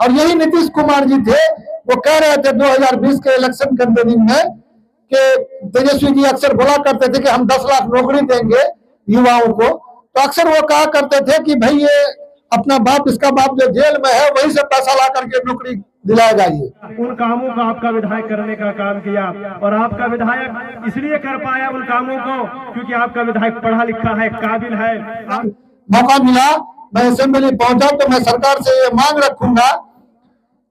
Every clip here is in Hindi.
और यही नीतीश कुमार जी थे, वो कह रहे थे 2020 के इलेक्शन कैंपेनिंग में कि तेजस्वी जी अक्सर बोला करते थे कि हम 10 लाख नौकरी देंगे युवाओं को, तो अक्सर वो कहा करते थे कि भाई ये अपना बाप, इसका बाप जो जेल में है वहीं से पैसा ला करके नौकरी दिलाया जाइए। उन कामों को आपका विधायक करने का काम किया, और आपका विधायक इसलिए कर पाया उन कामों को क्योंकि आपका विधायक पढ़ा लिखा है, काबिल है। मौका मिला, मैं असेंबली पहुंचा तो मैं सरकार से ये मांग रखूंगा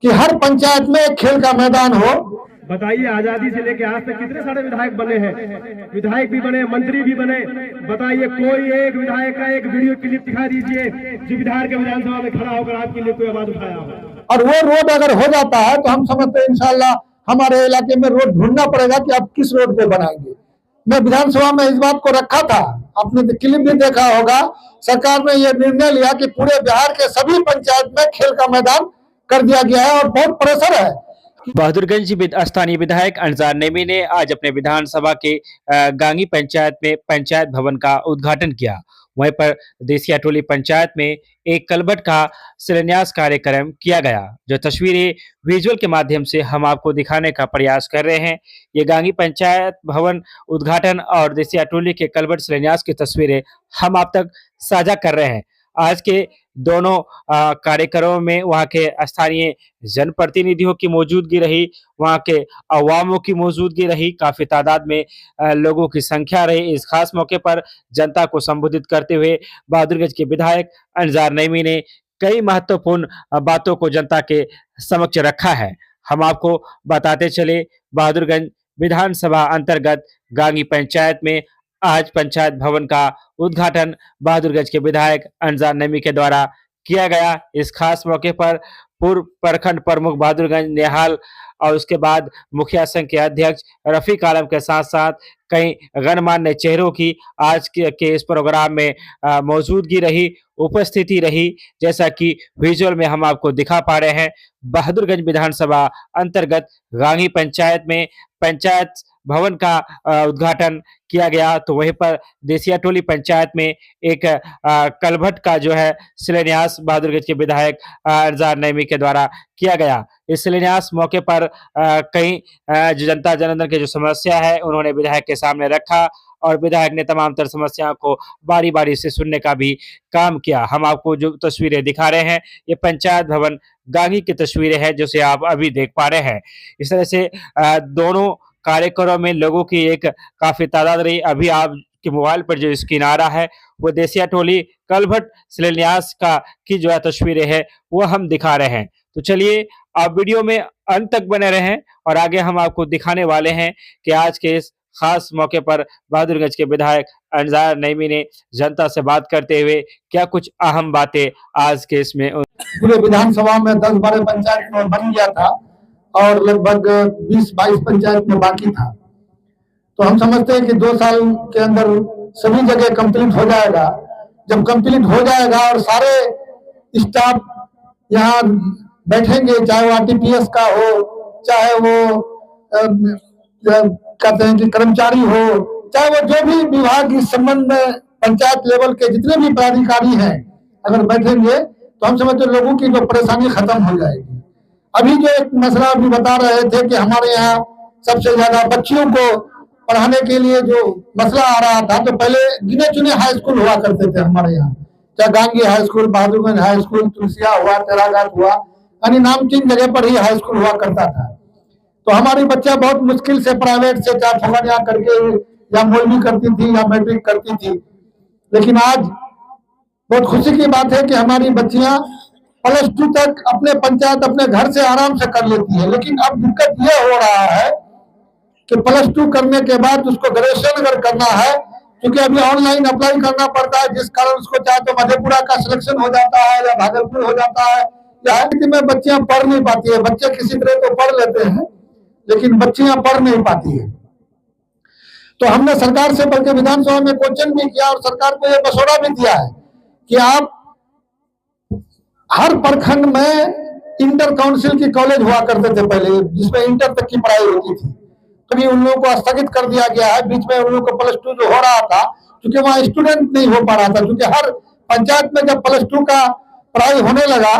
कि हर पंचायत में एक खेल का मैदान हो। बताइए, आजादी से लेके आज तक कितने सारे विधायक बने हैं, विधायक भी बने, मंत्री भी बने। बताइए, कोई एक विधायक का एक वीडियो क्लिप दिखा दीजिए जो विधायक के विधानसभा में खड़ा होकर आपके लिए कोई आवाज उठाया हो। और वो रोड अगर हो जाता है तो हम समझते हैं इंशाल्लाह हमारे इलाके में रोड ढूंढना पड़ेगा कि आप किस रोड पे बनाएंगे। मैं विधानसभा में इस बात को रखा था, आपने क्लिप भी देखा होगा। सरकार ने यह निर्णय लिया कि पूरे बिहार के सभी पंचायत में खेल का मैदान कर दिया गया है और बहुत प्रेशर है। बहादुरगंज स्थानीय विधायक अंजार नेमी ने आज अपने विधानसभा के गांगी पंचायत में पंचायत भवन का उद्घाटन किया। वहीं पर देसिया टोली पंचायत में एक कलबट का शिलान्यास कार्यक्रम किया गया, जो तस्वीरें विजुअल के माध्यम से हम आपको दिखाने का प्रयास कर रहे हैं। ये गांगी पंचायत भवन उद्घाटन और देसिया टोली के कलबट शिलान्यास की तस्वीरें हम आप तक साझा कर रहे हैं। आज के दोनों कार्यक्रमों में वहां के स्थानीय जनप्रतिनिधियों की मौजूदगी रही, वहां के अवामों की मौजूदगी रही, काफी तादाद में लोगों की संख्या रही। इस खास मौके पर जनता को संबोधित करते हुए बहादुरगंज के विधायक अंजार नईमी ने कई महत्वपूर्ण बातों को जनता के समक्ष रखा है। हम आपको बताते चले, बहादुरगंज विधानसभा अंतर्गत गांगी पंचायत में आज पंचायत भवन का उद्घाटन बहादुरगंज के विधायक अंजार नईमी के द्वारा किया गया। इस खास मौके पर पूर्व प्रखंड प्रमुख बहादुरगंज नेहाल और उसके बाद मुखिया संघ के अध्यक्ष रफीक आलम के साथ साथ कई गणमान्य चेहरों की आज के इस प्रोग्राम में मौजूदगी रही, उपस्थिति रही। जैसा कि विजुअल में हम आपको दिखा पा रहे हैं, बहादुरगंज विधानसभा अंतर्गत गांगी पंचायत में पंचायत भवन का उद्घाटन किया गया, तो वहीं पर देसिया टोली पंचायत में एक कलभट का जो है शिलान्यास बहादुरगंज के विधायक अंजार नईमी के द्वारा किया गया। इस शिलान्यास मौके पर कई जो जनता जनार्दन की जो समस्या है उन्होंने विधायक के सामने रखा और विधायक ने तमाम तरह समस्याओं को बारी बारी से सुनने का भी काम किया। हम आपको जो तस्वीरें दिखा रहे हैं ये पंचायत भवन गांगी की तस्वीरें हैं, जिसे आप अभी देख पा रहे हैं। इस तरह से दोनों कार्यक्रमों में लोगों की एक काफी तादाद रही। अभी आप के मोबाइल पर जो स्क्रीन आ रहा है वो देसिया टोली कलभट शिलान्यास का की जो है तस्वीरें है वो हम दिखा रहे हैं। तो चलिए आप वीडियो में अंत तक बने रहें और आगे हम आपको दिखाने वाले हैं कि आज के इस खास मौके पर बहादुरगंज के विधायक अंजार नईमी ने जनता से बात करते हुए क्या कुछ अहम बातें आज के इसमें। पूरे विधानसभा में 10-12 पंचायत में बन गया था और लगभग 20-22 पंचायत में बाकी था, तो हम समझते हैं कि 2 साल के अंदर सभी जगह कंप्लीट हो जाएगा। जब कंप्लीट हो जाएगा और सारे स्टाफ यहाँ बैठेंगे, चाहे वो आरटीपीएस का हो, चाहे वो कहते हैं कि कर्मचारी हो, चाहे वो जो भी विभाग इस संबंध में पंचायत लेवल के जितने भी पदाधिकारी हैं अगर बैठेंगे तो हम समझते हैं लोगों की जो परेशानी खत्म हो जाएगी। अभी जो एक मसला अभी बता रहे थे कि हमारे यहाँ सबसे ज्यादा बच्चियों को पढ़ाने के लिए जो मसला आ रहा था, तो पहले गिने चुने हाई स्कूल हुआ करते थे हमारे यहाँ, चाहे Gangi high school, Bahadurganj high school, Tulsiya हुआ, तेराघाट हुआ, यानी नामचीन जगह पर ही हाई स्कूल हुआ करता था। तो हमारी बच्चा बहुत मुश्किल से प्राइवेट से चाहे फगड़िया करके या मौलवी करती थी या मैट्रिक करती थी, लेकिन आज बहुत खुशी की बात है कि हमारी बच्चियां +2 तक अपने पंचायत अपने घर से आराम से कर लेती है। लेकिन अब दिक्कत यह हो रहा है कि +2 करने के बाद उसको ग्रेजुएशन अगर करना है, क्योंकि अभी ऑनलाइन अप्लाई करना पड़ता है, जिस कारण उसको चाहे तो मधेपुरा का सिलेक्शन हो जाता है या भागलपुर हो जाता है, या में बच्चियां पढ़ नहीं पाती है। बच्चे किसी तरह तो पढ़ लेते हैं लेकिन बच्चियां पढ़ नहीं पाती है। तो हमने सरकार से बल्कि विधानसभा में क्वेश्चन भी किया और सरकार को यह मशवरा भी दिया है कि आप हर प्रखंड में इंटर काउंसिल की कॉलेज हुआ करते थे पहले, जिसमें इंटर तक की पढ़ाई होती थी, तो उन लोगों को स्थगित कर दिया गया है। बीच में उन लोगों को +2 जो हो रहा था, क्योंकि वहाँ स्टूडेंट नहीं हो पा रहा था, क्योंकि हर पंचायत में जब +2 का पढ़ाई होने लगा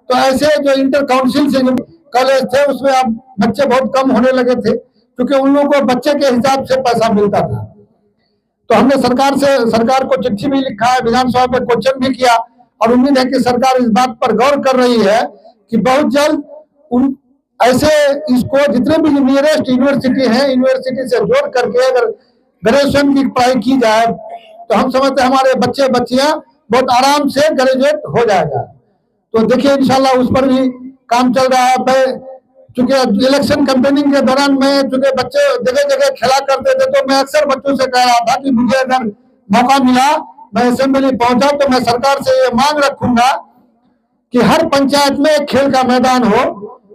तो ऐसे जो इंटर काउंसिल से जो कॉलेज थे उसमें अब बच्चे बहुत कम होने लगे थे, क्योंकि उन लोगों को बच्चे के हिसाब से पैसा मिलता था। तो हमने सरकार को चिट्ठी भी लिखा है, विधानसभा में क्वेश्चन भी किया, और उम्मीद है कि सरकार इस बात पर गौर कर रही है कि बहुत जल्द उन ऐसे इसको जितने भी नियरेस्ट यूनिवर्सिटी है, यूनिवर्सिटी से जोड़ करके अगर ग्रेजुएशन की पढ़ाई की जाए तो हम समझते हैं हमारे बच्चे बच्चियां बहुत आराम से ग्रेजुएट हो जाएगा। तो देखिए इंशाल्लाह उस पर भी काम चल रहा है। चूंकि इलेक्शन कैंपेनिंग के दौरान में चूंकि बच्चे जगह जगह खेला करते थे, तो मैं अक्सर बच्चों से कह रहा था कि मुझे अगर मौका मिला, मैं असेंबली पहुंचा, तो मैं सरकार से ये मांग रखूंगा कि हर पंचायत में एक खेल का मैदान हो।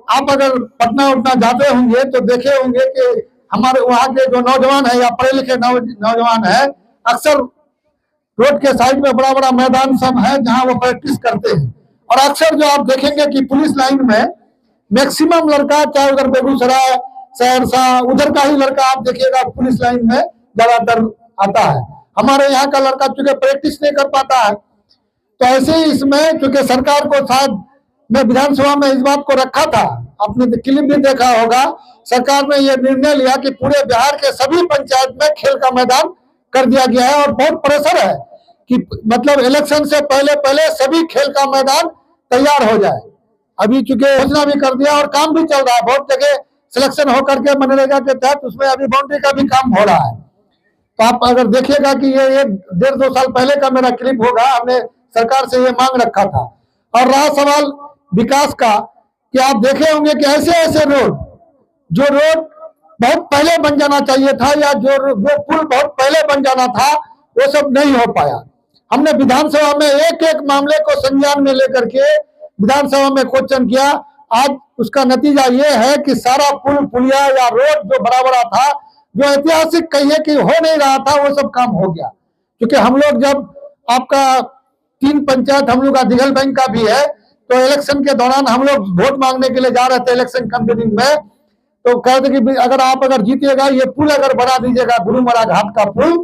आप अगर पटना उटना जाते होंगे तो देखे होंगे कि हमारे वहाँ के जो नौजवान है या पढ़े लिखे नौजवान है, अक्सर रोड के साइड में बड़ा बड़ा मैदान सब है जहाँ वो प्रैक्टिस करते हैं। और अक्सर जो आप देखेंगे कि पुलिस लाइन में मैक्सिमम लड़का, चाहे उधर बेगूसराय, सहरसा, उधर का ही लड़का आप देखिएगा पुलिस लाइन में ज्यादातर आता है। हमारे यहाँ का लड़का चूंकि प्रैक्टिस नहीं कर पाता है, तो ऐसे ही इसमें चूंकि सरकार को शायद मैं विधानसभा में इस बात को रखा था, आपने क्लिप भी देखा होगा, सरकार ने यह निर्णय लिया कि पूरे बिहार के सभी पंचायत में खेल का मैदान कर दिया गया है। और बहुत प्रेशर है कि मतलब इलेक्शन से पहले पहले सभी खेल का मैदान तैयार हो जाए। अभी चूंकि घोषणा भी कर दिया और काम भी चल रहा है, बहुत जगह सिलेक्शन होकर के मनरेगा के तहत उसमें अभी बाउंड्री का भी काम हो रहा है। तो आप अगर देखिएगा कि ये 1.5-2 साल पहले का मेरा क्लिप होगा, हमने सरकार से ये मांग रखा था। और रहा सवाल विकास का, कि आप देखे होंगे कि ऐसे ऐसे रोड जो रोड बहुत पहले बन जाना चाहिए था, या जो पुल बहुत पहले बन जाना था, वो सब नहीं हो पाया। हमने विधानसभा में एक एक मामले को संज्ञान में लेकर के विधानसभा में क्वेश्चन किया। आज उसका नतीजा ये है कि सारा पुल पुलिया या रोड जो बड़ा बड़ा था, जो ऐतिहासिक कहिए कि हो नहीं रहा था, वो सब काम हो गया। क्योंकि हम लोग जब आपका 3 पंचायत हम लोग का दिघल बैंक का भी है, तो इलेक्शन के दौरान हम लोग वोट मांगने के लिए जा रहे थे इलेक्शन कैंपेनिंग में, तो कहते कि अगर जीतिएगा ये पुल अगर बना दीजिएगा, गुरुमरा घाट का पुल,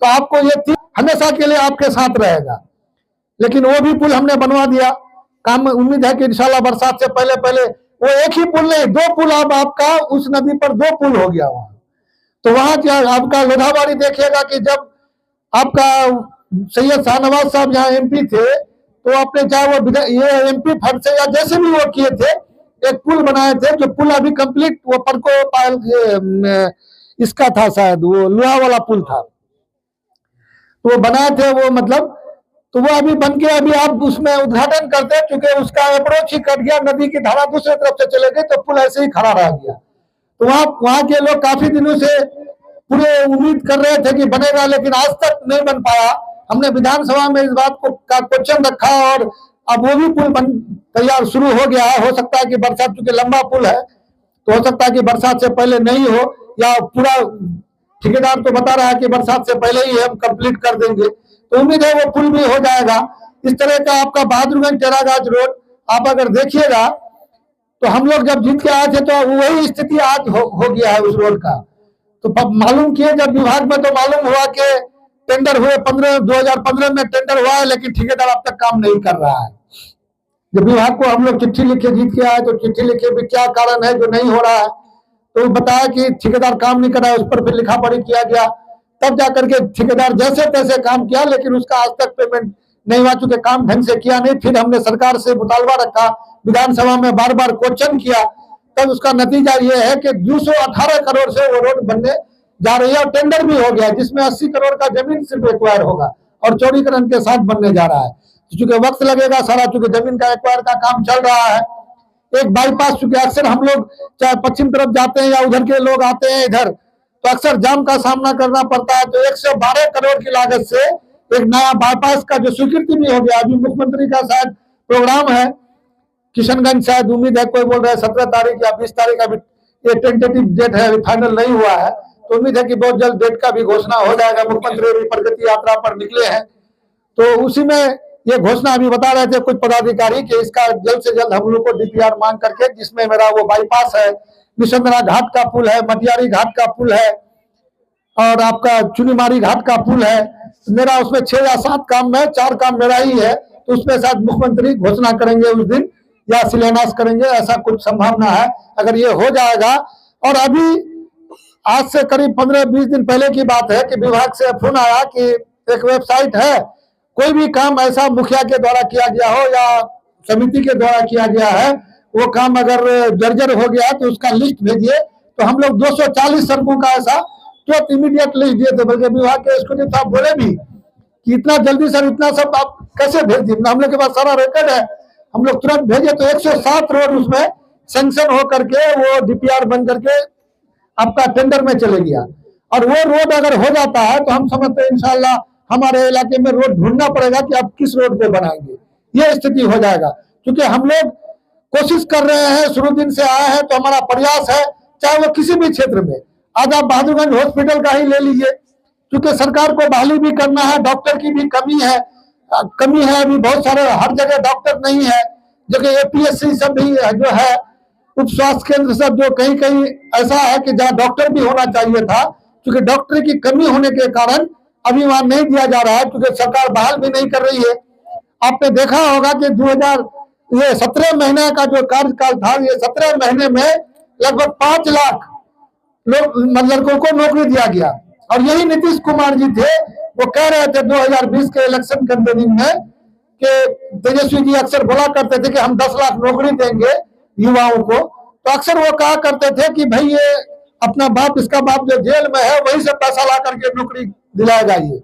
तो आपको ये हमेशा के लिए आपके साथ रहेगा। लेकिन वो भी पुल हमने बनवा दिया। काम उम्मीद है कि इंशाल्लाह बरसात से पहले पहले वो एक ही पुल नहीं, 2 पुल अब आपका उस नदी पर 2 पुल हो गया वहां। तो वहां क्या आपका लोधाबाड़ी देखिएगा कि जब आपका सैयद शाहनवाज साहब यहाँ MP थे, तो अपने चाहे वो ये MP फंड से या जैसे भी वो किए थे, एक पुल बनाए थे, जो पुल अभी कंप्लीट वो परको पायल इसका था, शायद वो लोहा वाला पुल था, तो वो बनाए थे वो, मतलब तो वो अभी बन के अभी आप उसमें उद्घाटन करते हैं, क्योंकि उसका अप्रोच ही कट गया, नदी की धारा दूसरी तरफ से चले गई, तो पुल ऐसे ही खड़ा रह गया। तो वहां के लोग काफी दिनों से पूरे उम्मीद कर रहे थे कि बनेगा, लेकिन आज तक नहीं बन पाया। हमने विधानसभा में इस बात को का क्वेश्चन रखा, और अब वो भी पुल तैयार शुरू हो गया है। हो सकता है कि बरसात, चूंकि लंबा पुल है, तो हो सकता है कि बरसात से पहले नहीं हो, या पूरा ठेकेदार तो बता रहा है कि बरसात से पहले ही हम कंप्लीट कर देंगे। तो उम्मीद है वो पुल भी हो जाएगा। इस तरह का आपका बहादुरगंज टेरागाछ रोड आप अगर देखिएगा, तो हम लोग जब जीत के आए थे तो वही स्थिति आज हो गया है उस रोड का। तो मालूम किए जब विभाग में, तो मालूम हुआ कि टेंडर हुए 2015 में टेंडर हुआ है, लेकिन ठेकेदार अब तक काम नहीं कर रहा है। जब विभाग को हम लोग चिट्ठी लिखे जीत के आए, तो चिट्ठी लिखे भी क्या कारण है जो नहीं हो रहा है, तो बताया कि ठेकेदार काम नहीं कर रहा है। उस पर फिर लिखा पढ़ी किया गया, तब जाकर के ठेकेदार जैसे तैसे काम किया, लेकिन उसका आज तक पेमेंट नहीं हुआ, चूंकि काम ढंग से किया नहीं। फिर हमने सरकार से मुतालबा रखा, विधानसभा में बार बार क्वेश्चन किया, तब उसका नतीजा ये है कि 218 करोड़ से वो रोड बनने जा रही है, और टेंडर भी हो गया, जिसमें 80 करोड़ का जमीन सिर्फ एक्वायर होगा, और चौड़ीकरण के साथ बनने जा रहा है। चूंकि वक्त लगेगा सारा, चूंकि जमीन का एक्वायर का काम चल रहा है। एक बाईपास, चूंकि अक्सर हम लोग चाहे पश्चिम तरफ जाते हैं या उधर के लोग आते हैं इधर, तो अक्सर जाम का सामना करना पड़ता है। तो 112 करोड़ की लागत से एक नया बाईपास का जो स्वीकृति भी हो गया, अभी मुख्यमंत्री का शायद प्रोग्राम है किशनगंज, शायद उम्मीद है, कोई बोल रहा है 17 तारीख या 20 तारीख, अभी ये टेंटेटिव डेट है, अभी फाइनल नहीं हुआ है। तो उम्मीद है कि बहुत जल्द डेट का भी घोषणा हो जाएगा। मुख्यमंत्री भी प्रगति यात्रा पर निकले हैं, तो उसी में ये घोषणा अभी बता रहे थे कुछ पदाधिकारी कि इसका जल्द से जल्द हम लोग को DPR मांग करके, जिसमें मेरा वो बाईपास है, निशंदरा घाट का पुल है, मटियारी घाट का पुल है, और आपका चुनीमारी घाट का पुल है। मेरा उसमें 6 या 7 काम में 4 काम मेरा ही है, तो उसमें शायद मुख्यमंत्री घोषणा करेंगे उस दिन, या शिलान्यास करेंगे, ऐसा कुछ संभावना है। अगर ये हो जाएगा, और अभी आज से करीब 15-20 दिन पहले की बात है कि विभाग से फोन आया कि एक वेबसाइट है, कोई भी काम ऐसा मुखिया के द्वारा किया गया हो या समिति के द्वारा किया गया है, वो काम अगर जर्जर हो गया तो उसका लिस्ट भेजिए। तो हम लोग 240 सड़कों का ऐसा तुरंत इमीडिएट लिस्ट दिए थे, बल्कि विभाग के एक्जीक्यूटिव साहब बोले भी कि इतना जल्दी सर, इतना सब आप कैसे भेज दिए, हम लोग के पास सारा रिकॉर्ड है, हम लोग तुरंत भेजे। तो 107 रोड उसमें सैंक्शन हो करके वो डीपीआर बन करके आपका टेंडर में चले गया। और वो रोड अगर हो जाता है तो हम समझते हैं इंशाल्लाह हमारे इलाके में रोड ढूंढना पड़ेगा कि आप किस रोड को बनाएंगे, ये स्थिति हो जाएगा। क्योंकि हम लोग कोशिश कर रहे हैं, शुरू दिन से आए हैं, तो हमारा प्रयास है, चाहे वो किसी भी क्षेत्र में। आज आप बहादुरगंज हॉस्पिटल का ही ले लीजिए, क्योंकि सरकार को बहाली भी करना है, डॉक्टर की भी कमी है अभी बहुत सारे, हर जगह डॉक्टर नहीं है। जगह एपीएससी सब भी जो है, उप स्वास्थ्य केंद्र सब जो कहीं कहीं ऐसा है कि जहाँ डॉक्टर भी होना चाहिए था, क्योंकि डॉक्टर की कमी होने के कारण अभी वहां नहीं दिया जा रहा है, क्योंकि सरकार बहाल भी नहीं कर रही है। आपने देखा होगा कि 17 महीने का जो कार्यकाल था, ये 17 महीने में लगभग 5 लाख लड़कों को नौकरी दिया गया। और यही नीतीश कुमार जी थे, वो कह रहे थे 2020 के इलेक्शन कैंपेनिंग में कि तेजस्वी जी अक्सर बोला करते थे कि हम 10 लाख नौकरी देंगे युवाओं को। तो अक्सर वो कहा करते थे कि भाई ये अपना बाप, इसका बाप जो जेल में है, वही से पैसा ला करके नौकरी दिलाएगा ये।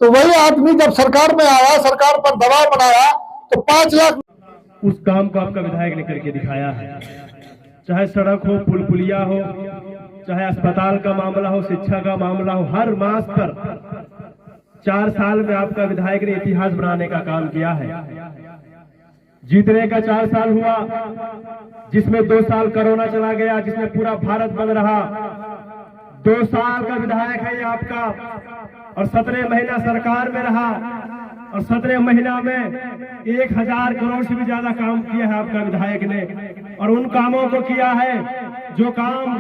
तो वही आदमी जब सरकार में आया, सरकार पर दबाव बनाया, तो 5 लाख उस काम को आपका विधायक ने करके दिखाया है। चाहे सड़क हो, पुल पुलिया हो, चाहे अस्पताल का मामला हो, शिक्षा का मामला हो, हर मास पर 4 साल में आपका विधायक ने इतिहास बनाने का काम किया है। जीतने का 4 साल हुआ, जिसमें 2 साल कोरोना चला गया, जिसमें पूरा भारत बंद रहा। 2 साल का विधायक है ये आपका, और 17 महीना सरकार में रहा, और 17 महीना में 1000 करोड़ से भी ज्यादा काम किया है आपका विधायक ने। और उन कामों को किया है जो काम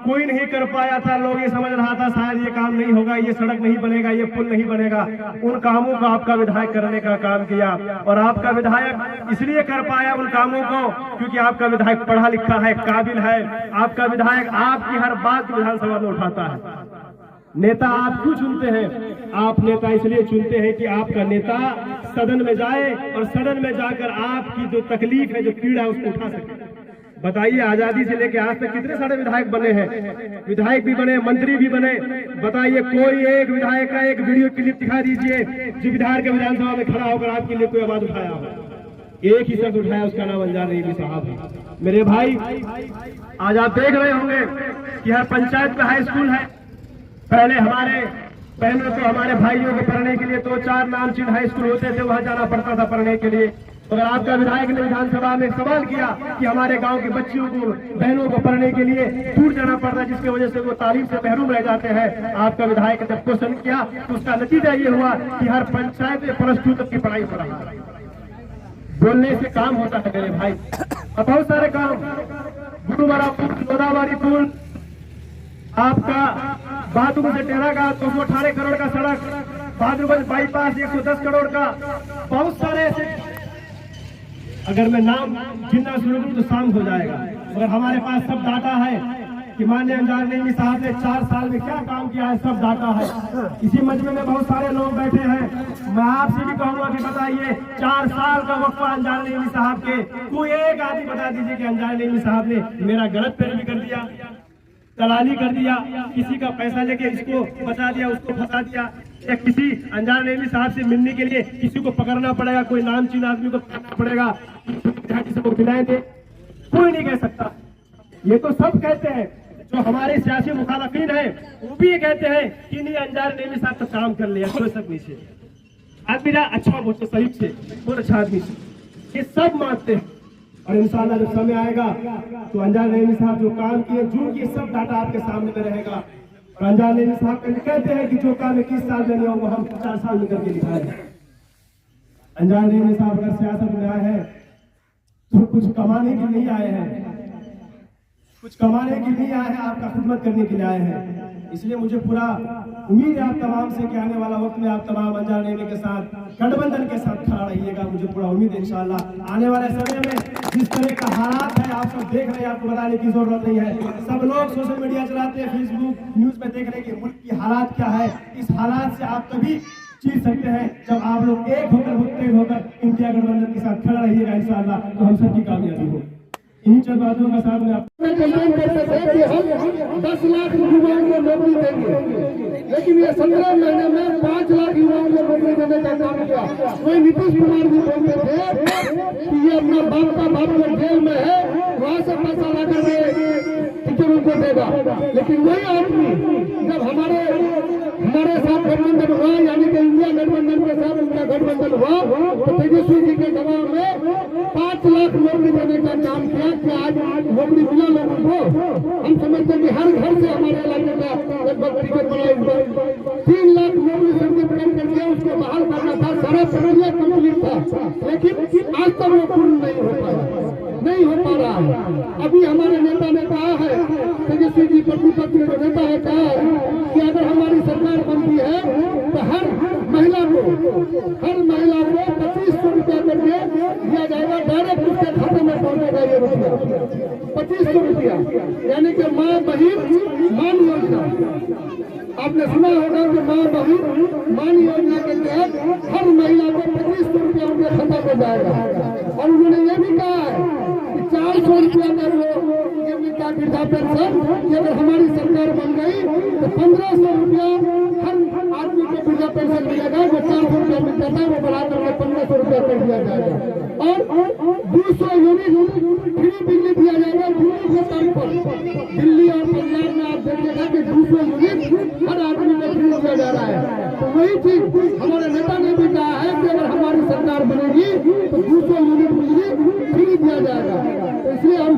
कोई नहीं कर पाया था। लोग ये समझ रहा था शायद ये काम नहीं होगा, ये सड़क नहीं बनेगा, ये पुल नहीं बनेगा। उन कामों को आपका विधायक करने का काम किया, और आपका विधायक इसलिए कर पाया उन कामों को क्योंकि आपका विधायक पढ़ा लिखा है, काबिल है। आपका विधायक आपकी हर बात विधानसभा में उठाता है। नेता आप क्यों चुनते हैं? आप नेता इसलिए चुनते हैं कि आपका नेता सदन में जाए और सदन में जाकर आपकी जो तकलीफ है, जो पीड़ा है, उसको उठा सके। बताइए, आजादी से लेकर आज तक कितने सारे विधायक बने हैं, विधायक भी बने, मंत्री भी बने। बताइए, कोई एक विधायक का एक वीडियो क्लिप दिखा दीजिए जो बिहार के विधानसभा में खड़ा होकर आपके लिए कोई आवाज उठाया हो। एक ही शख्स उठाया, उसका नाम अंजार नईमी साहब है। मेरे भाई, आज आप देख रहे होंगे कि हर पंचायत में हाई स्कूल है। पहले हमारे बहनों को, हमारे भाइयों को पढ़ने के लिए 2-4 नामचीन हाई स्कूल होते थे, वहां जाना पड़ता था पढ़ने के लिए। अगर आपका विधायक ने विधानसभा में सवाल किया कि हमारे गांव के बच्चियों को, बहनों को पढ़ने के लिए दूर जाना पड़ता है, जिसकी वजह से वो तालीम से महरूम रह जाते हैं, आपका विधायक ने जब क्वेश्चन किया तो उसका नतीजा ये हुआ कि हर पंचायत में +2 तक की पढ़ाई हो रहा है। बोलने से काम होता है मेरे भाई, और बहुत सारे काम, गुरुवारा पुल, गोदावरी पुल, आपका बहादुरगंज से टेराघाट 218 करोड़ का सड़क, बहादुरगंज बाईपास 110 करोड़ का, बहुत सारे ऐसे, अगर मैं नाम गिनना शुरू करूं तो शाम हो जाएगा। मगर हमारे पास सब डाटा है कि माननीय अंजार नईमी साहब ने 4 साल में क्या काम किया है, सब डाटा है। इसी मजमे में बहुत सारे लोग बैठे हैं। मैं आपसे भी कहूंगा कि बताइए, 4 साल का वक्फा अंजार नईमी साहब के, कोई एक आदमी बता दीजिए कि अंजार नईमी साहब ने मेरा गलत पैरवी कर दिया, दलाली कर दिया, किसी का पैसा लेके इसको बचा दिया, उसको फंसा दिया, या किसी अंजार नईमी साहब से मिलने के लिए किसी को पकड़ना पड़ेगा, कोई नामचीन आदमी को पकड़ना पड़ेगा, किसी को खिलाए थे, कोई नहीं कह सकता। ये तो सब कहते हैं, जो हमारे सियासी मुखालफिन है वो भी ये कहते हैं कि नहीं, अंजार नईमी साहब तो काम कर लिया, कोई सब नहीं से आदमी अच्छा, बहुत सही से, बहुत अच्छा आदमी से, ये सब मानते हैं। और इंशाल्लाह जब समय आएगा तो अंजार नईमी साहब जो काम किए, जो ये सब डाटा आपके सामने में रहेगा। और अंजार नईमी साहब कहते हैं कि जो काम 21 साल में नहीं हो वो हम 4 साल में करके दिखाए। अंजार नईमी साहब अगर सियासत में आए हैं तो कुछ कमाने के लिए आए हैं, कुछ कमाने के लिए आए हैं, आपका खिदमत करने के लिए आए हैं। इसलिए मुझे पूरा उम्मीद है आप तमाम से कि आने वाला वक्त में आप तमाम अंजान नेमी के साथ गठबंधन के साथ खड़ा रहिएगा। मुझे पूरा उम्मीद है इंशाल्लाह आने वाले समय में जिस तरह का हालात है आप सब देख रहे हैं, आपको बताने की जरूरत नहीं है। सब लोग सोशल मीडिया चलाते हैं, फेसबुक न्यूज में देख रहे हैं कि मुल्क की हालात क्या है। इस हालात से आप तभी जीत सकते हैं जब आप लोग एक होकर मुत्तहिद होकर इंडिया गठबंधन के साथ खड़ा रहिएगा इंशाल्लाह, तो हम सबकी कामयाबी हो। इन्हीं चंद बातों का साथ में आप कैंपेन करते थे कि हम 10 लाख युवाओं को नौकरी देंगे, लेकिन ये 17 महीने में 5 लाख युवाओं को नौकरी देने का काम किया। वही नीतीश कुमार भी बोलते थे कि ये अपना बाप का बाप जो जेल में है वहां से पैसा ला करके टीचरों को देगा, लेकिन वही आदमी जब हमारे साथ गठबंधन हुआ, यानी कि इंडिया गठबंधन के साथ उनका गठबंधन हुआ, तो तेजस्वी जी के दबाव में 5 लाख नौकरी देने का काम किया कि आज नौकरी मिला लोगों को। हम समझते हैं कि हर घर से हमारे इलाके का लगभग टिकट बना 3 लाख नौकरी सर्टिफिकेट करके उसको बहाल करना था, सारा प्रक्रिया कंप्लीट था, लेकिन आज तक वो पूर्ण नहीं हो पा रहा है। अभी हमारे नेता ने कहा है, तेजस्वी जी प्रतिपक्ष के नेता ने कहा है कि अगर हमारी सरकार बनती है तो हर महिला को 2500 रुपया करके दिया जाएगा, डायरेक्ट उसके खाते में पहुंचेगा ये रुपया 2500 रुपया, यानी कि माँ बहिन मान योजना। आपने सुना होगा कि माँ बहिन मान योजना के तहत हर महिला को 2500 रुपया उनके खाता में जाएगा। और उन्होंने ये भी कहा है कि 400 रुपया कर वो ये मिलता वृद्धा पेंशन, कि अगर हमारी सरकार बन गई तो 1500 रुपया हर आदमी को वृद्धा पेंशन मिलेगा। जो 400 रुपया मिलता था वो बढ़ा करके 1500 रुपया कर दिया जाएगा। और 200 यूनिट फ्री बिजली दिया जाएगा दिल्ली के तौर पर। दिल्ली और पंजाब में आप देखिएगा कि 200 यूनिट हर आदमी को फ्री दिया जा रहा है। तो वही चीज हमारे नेता ने भी कहा है कि अगर हमारी सरकार बनेगी तो 200 यूनिट बिजली फ्री दिया जाएगा। तो इसलिए हम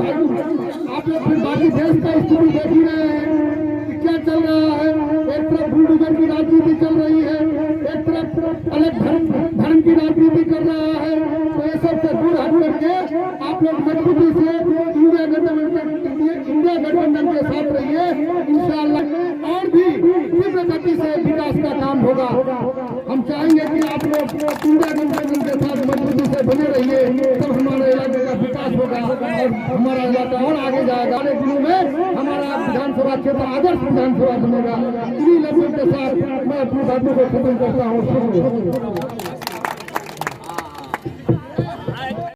आप लोग फिर बाकी देश का स्थिति देख ही रहे हैं कि क्या चल रहा है। एक तरफ बुलडोजर की राजनीति चल रही है, एक तरफ अलग धर्म की राजनीति कर रहा है। तो ये सब से दूर हट करके आप लोग मजबूती से इंडिया गठबंधन के साथ रहिए, इंशाअल्लाह और भी तीव्र गति से विकास का काम होगा। हम चाहेंगे कि आप लोग इंडिया गठबंधन के साथ मजबूती से बने रहिए, तब हमारे इलाके का विकास होगा और हमारा इलाका और आगे जाएगा। अगले दिनों में हमारा विधानसभा क्षेत्र आदर्श विधानसभा बनेगा। इन्हीं लक्ष्यों के साथ मैं अपनी बातों को खत्म करता हूँ।